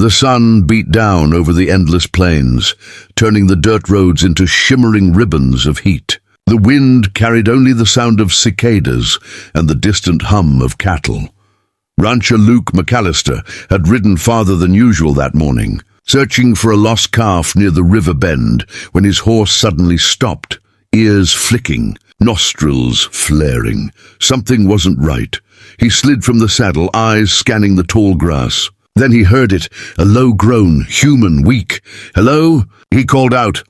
The sun beat down over the endless plains, turning the dirt roads into shimmering ribbons of heat. The wind carried only the sound of cicadas and the distant hum of cattle. Rancher Luke McAllister had ridden farther than usual that morning, searching for a lost calf near the river bend when his horse suddenly stopped, ears flicking, nostrils flaring. Something wasn't right. He slid from the saddle, eyes scanning the tall grass. Then he heard it, a low groan, human, weak. "Hello?" he called out.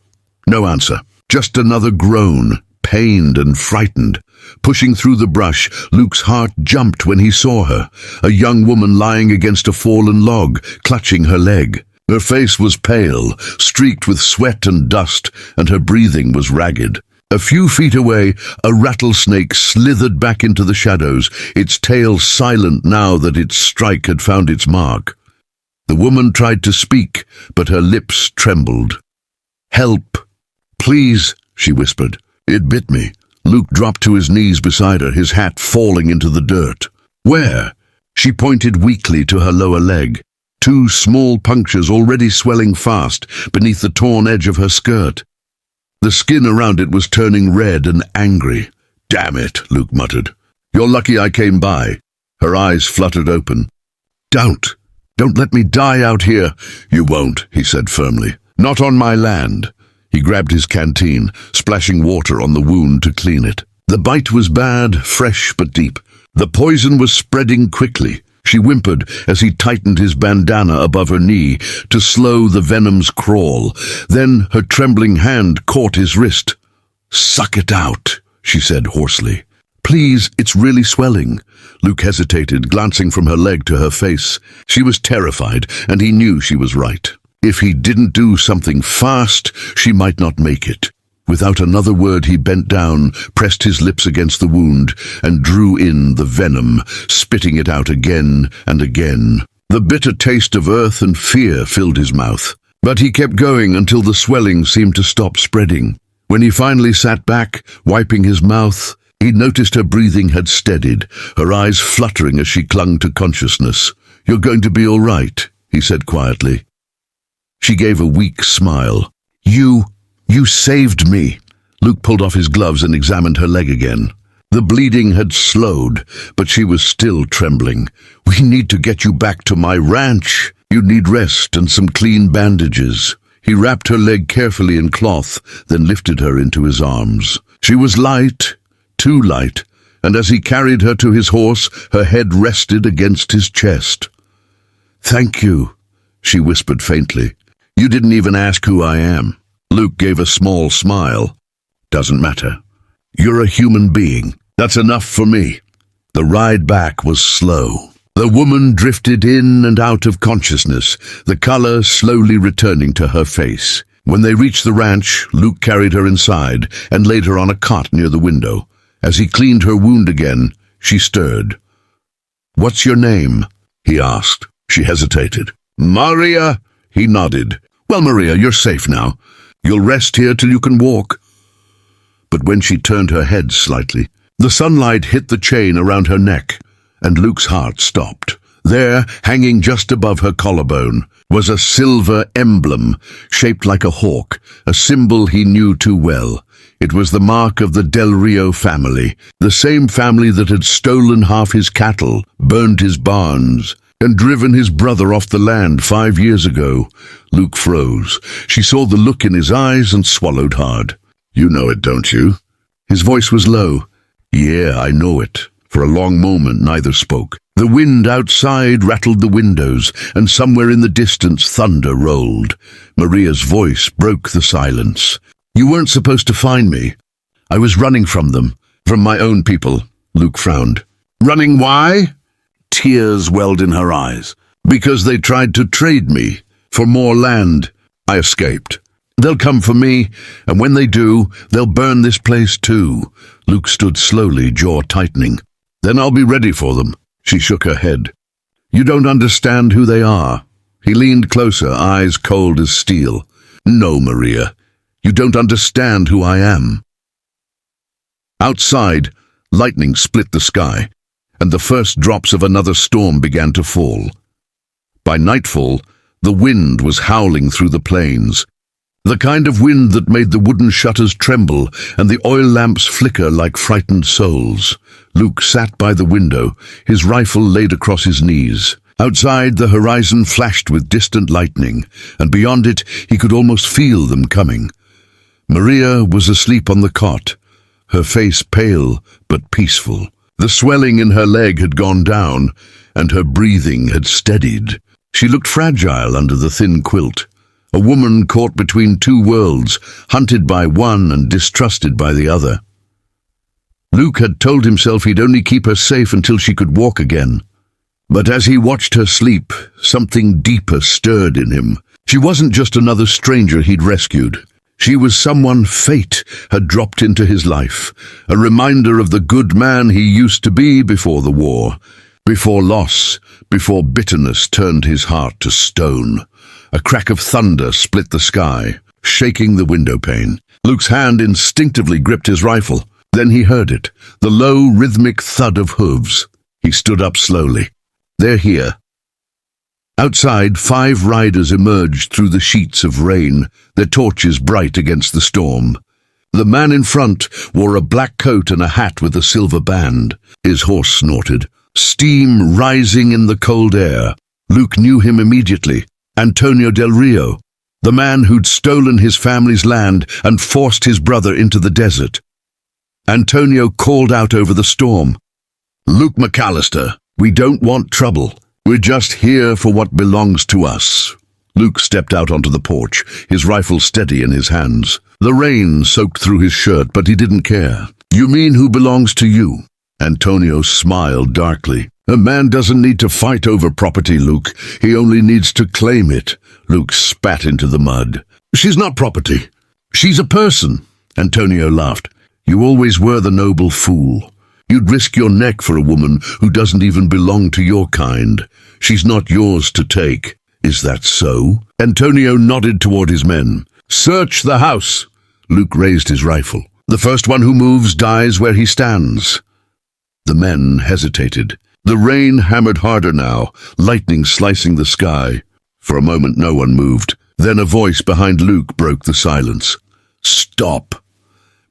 No answer. Just another groan, pained and frightened. Pushing through the brush, Luke's heart jumped when he saw her, a young woman lying against a fallen log, clutching her leg. Her face was pale, streaked with sweat and dust, and her breathing was ragged. A few feet away, a rattlesnake slithered back into the shadows, its tail silent now that its strike had found its mark. The woman tried to speak, but her lips trembled. "Help! Please," she whispered. "It bit me." Luke dropped to his knees beside her, his hat falling into the dirt. "Where?" She pointed weakly to her lower leg. Two small punctures already swelling fast beneath the torn edge of her skirt. The skin around it was turning red and angry. "Damn it," Luke muttered. "You're lucky I came by." Her eyes fluttered open. Don't let me die out here." "You won't," he said firmly. "Not on my land." He grabbed his canteen, splashing water on the wound to clean it. The bite was bad, fresh but deep. The poison was spreading quickly. She whimpered as he tightened his bandana above her knee to slow the venom's crawl. Then her trembling hand caught his wrist. "Suck it out," she said hoarsely. "Please, it's really swelling." Luke hesitated, glancing from her leg to her face. She was terrified, and he knew she was right. If he didn't do something fast, she might not make it. Without another word, he bent down, pressed his lips against the wound, and drew in the venom, spitting it out again and again. The bitter taste of earth and fear filled his mouth. But he kept going until the swelling seemed to stop spreading. When he finally sat back, wiping his mouth, he noticed her breathing had steadied, her eyes fluttering as she clung to consciousness. "You're going to be all right," he said quietly. She gave a weak smile. You saved me." Luke pulled off his gloves and examined her leg again. The bleeding had slowed, but she was still trembling. "We need to get you back to my ranch. You need rest and some clean bandages." He wrapped her leg carefully in cloth, then lifted her into his arms. She was light, too light, and as he carried her to his horse, her head rested against his chest. "Thank you," she whispered faintly. "You didn't even ask who I am." Luke gave a small smile. "Doesn't matter. You're a human being. That's enough for me." The ride back was slow. The woman drifted in and out of consciousness, the color slowly returning to her face. When they reached the ranch, Luke carried her inside and laid her on a cot near the window. As he cleaned her wound again, she stirred. "What's your name?" he asked. She hesitated. "Maria," he nodded. "Well, Maria, you're safe now. You'll rest here till you can walk." But when she turned her head slightly, the sunlight hit the chain around her neck, and Luke's heart stopped. There, hanging just above her collarbone, was a silver emblem, shaped like a hawk, a symbol he knew too well. It was the mark of the Del Rio family, the same family that had stolen half his cattle, burned his barns, and driven his brother off the land 5 years ago. Luke froze. She saw the look in his eyes and swallowed hard. "You know it, don't you?" His voice was low. "Yeah, I know it." For a long moment, neither spoke. The wind outside rattled the windows, and somewhere in the distance thunder rolled. Maria's voice broke the silence. "You weren't supposed to find me. I was running from them, from my own people." Luke frowned. "Running why?" Tears welled in her eyes. "Because they tried to trade me for more land. I escaped. They'll come for me, and when they do, they'll burn this place too." Luke stood slowly, jaw tightening. "Then I'll be ready for them." She shook her head. "You don't understand who they are." He leaned closer, eyes cold as steel. "No, Maria, you don't understand who I am." Outside, lightning split the sky, and the first drops of another storm began to fall. By nightfall, The wind was howling through the plains, the kind of wind that made the wooden shutters tremble and the oil lamps flicker like frightened souls. Luke sat by the window, his rifle laid across his knees. Outside, the horizon flashed with distant lightning, and beyond it he could almost feel them coming. Maria was asleep on the cot, her face pale but peaceful. The swelling in her leg had gone down, and her breathing had steadied. She looked fragile under the thin quilt, a woman caught between two worlds, hunted by one and distrusted by the other. Luke had told himself he'd only keep her safe until she could walk again. But as he watched her sleep, something deeper stirred in him. She wasn't just another stranger he'd rescued. She was someone fate had dropped into his life, a reminder of the good man he used to be before the war, before loss, before bitterness turned his heart to stone. A crack of thunder split the sky, shaking the window pane. Luke's hand instinctively gripped his rifle. Then he heard it, the low, rhythmic thud of hooves. He stood up slowly. They're here. Outside, 5 riders emerged through the sheets of rain, their torches bright against the storm. The man in front wore a black coat and a hat with a silver band. His horse snorted, steam rising in the cold air. Luke knew him immediately. Antonio del Rio, the man who'd stolen his family's land and forced his brother into the desert. Antonio called out over the storm. "Luke McAllister, we don't want trouble. We're just here for what belongs to us." Luke stepped out onto the porch, his rifle steady in his hands. The rain soaked through his shirt, but he didn't care. "You mean who belongs to you?" Antonio smiled darkly. "A man doesn't need to fight over property, Luke. He only needs to claim it." Luke spat into the mud. "She's not property. She's a person." Antonio laughed. "You always were the noble fool. You'd risk your neck for a woman who doesn't even belong to your kind. She's not yours to take. Is that so?" Antonio nodded toward his men. "Search the house." Luke raised his rifle. "The first one who moves dies where he stands." The men hesitated. The rain hammered harder now, lightning slicing the sky. For a moment no one moved. Then a voice behind Luke broke the silence. "Stop."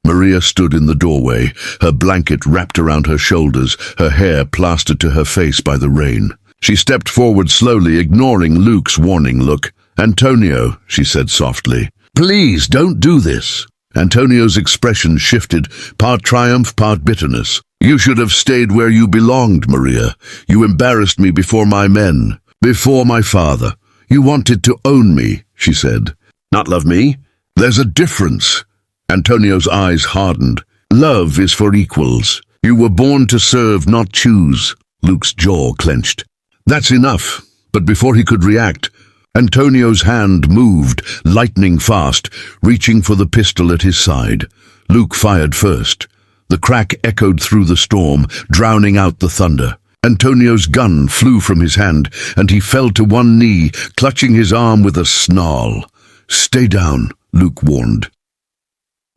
Maria stood in the doorway, her blanket wrapped around her shoulders, her hair plastered to her face by the rain. She stepped forward slowly, ignoring Luke's warning look. "Antonio," she said softly, "please don't do this." Antonio's expression shifted, part triumph, part bitterness. "You should have stayed where you belonged, Maria. You embarrassed me before my men, before my father. You wanted to own me," she said. "Not love me? There's a difference." Antonio's eyes hardened. "Love is for equals. You were born to serve, not choose." Luke's jaw clenched. "That's enough." But before he could react, Antonio's hand moved, lightning fast, reaching for the pistol at his side. Luke fired first. The crack echoed through the storm, drowning out the thunder. Antonio's gun flew from his hand, and he fell to one knee, clutching his arm with a snarl. "Stay down," Luke warned.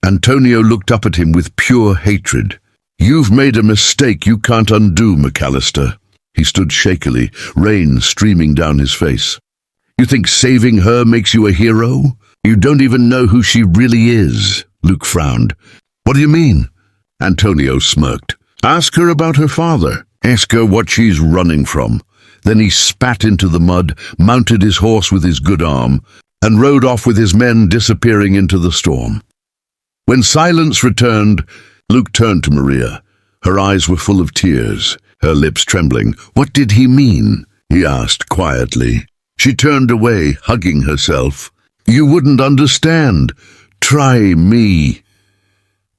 Antonio looked up at him with pure hatred. "You've made a mistake you can't undo, McAllister." He stood shakily, rain streaming down his face. "You think saving her makes you a hero? You don't even know who she really is." Luke frowned. "What do you mean?" Antonio smirked. "Ask her about her father. Ask her what she's running from." Then he spat into the mud, mounted his horse with his good arm, and rode off with his men, disappearing into the storm. When silence returned, Luke turned to Maria. Her eyes were full of tears, her lips trembling. "What did he mean?" he asked quietly. She turned away, hugging herself. "You wouldn't understand. Try me."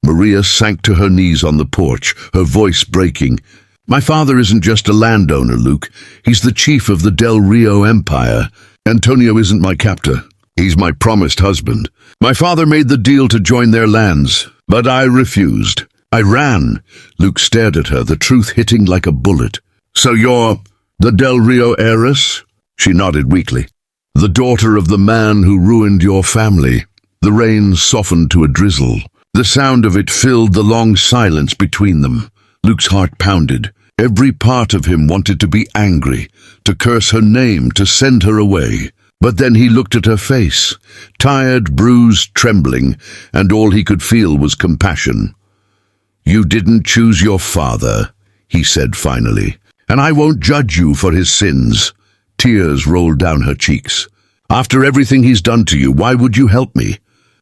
Maria sank to her knees on the porch, her voice breaking. "My father isn't just a landowner, Luke. He's the chief of the Del Rio Empire. Antonio isn't my captor. He's my promised husband. My father made the deal to join their lands, but I refused. I ran." Luke stared at her, the truth hitting like a bullet. "So you're the Del Rio heiress?" She nodded weakly. "The daughter of the man who ruined your family." The rain softened to a drizzle. The sound of it filled the long silence between them. Luke's heart pounded. Every part of him wanted to be angry, to curse her name, to send her away. But then he looked at her face, tired, bruised, trembling, and all he could feel was compassion. "You didn't choose your father," he said finally, "and I won't judge you for his sins." Tears rolled down her cheeks. "After everything he's done to you, why would you help me?"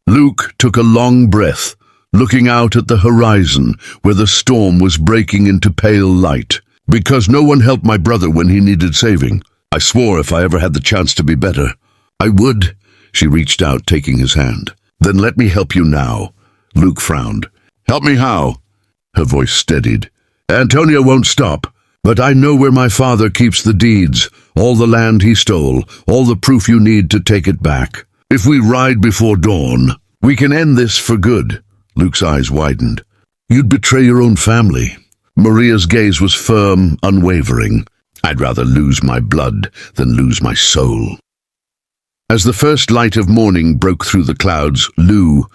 Luke took a long breath, looking out at the horizon where the storm was breaking into pale light. "Because no one helped my brother when he needed saving. I swore if I ever had the chance to be better, I would." She reached out, taking his hand. "Then let me help you now." Luke frowned. "Help me how?" Her voice steadied. "Antonio won't stop, but I know where my father keeps the deeds, all the land he stole, all the proof you need to take it back. If we ride before dawn, we can end this for good." Luke's eyes widened. "You'd betray your own family." Maria's gaze was firm, unwavering. "I'd rather lose my blood than lose my soul." As the first light of morning broke through the clouds, Lou,